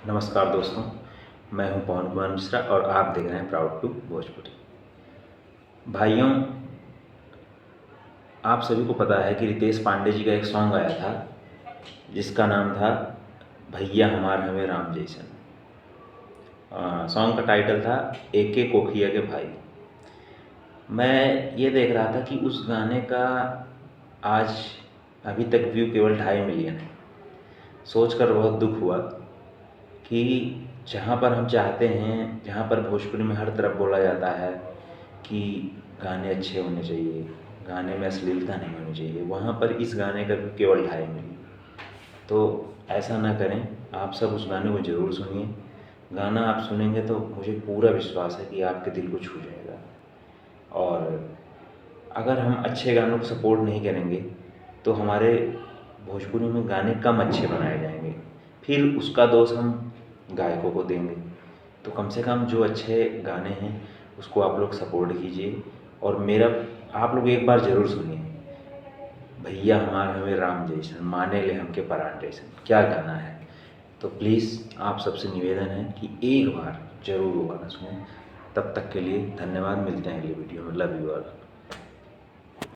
नमस्कार दोस्तों, मैं हूं पवन कुमार मिश्रा और आप देख रहे हैं प्राउड टू भोजपुरी। भाइयों, आप सभी को पता है कि रितेश पांडे जी का एक सॉन्ग आया था जिसका नाम था भैया हमार हमें राम जैसन। सॉन्ग का टाइटल था एके कोखिया के भाई। मैं ये देख रहा था कि उस गाने का आज अभी तक व्यू केवल 2.5 मिलियन है। सोचकर बहुत दुख हुआ कि जहाँ पर हम चाहते हैं, जहाँ पर भोजपुरी में हर तरफ बोला जाता है कि गाने अच्छे होने चाहिए, गाने में अश्लीलता नहीं होनी चाहिए, वहाँ पर इस गाने का भी केवल 2.5 मिलियन। तो ऐसा ना करें, आप सब उस गाने को ज़रूर सुनिए। गाना आप सुनेंगे तो मुझे पूरा विश्वास है कि आपके दिल को छू जाएगा। और अगर हम अच्छे गानों को सपोर्ट नहीं करेंगे तो हमारे भोजपुरी में गाने कम अच्छे बनाए जाएंगे, फिर उसका दोष हम गायकों को देंगे। तो कम से कम जो अच्छे गाने हैं उसको आप लोग सपोर्ट कीजिए। और मेरा आप लोग एक बार ज़रूर सुनिए, भैया हमार हमें राम जैसन, माने ले हमके परान जैसन। क्या गाना है। तो प्लीज़ आप सबसे निवेदन है कि एक बार ज़रूर वो गाना सुनें। तब तक के लिए धन्यवाद। मिलते हैं अगली वीडियो में। Love you all.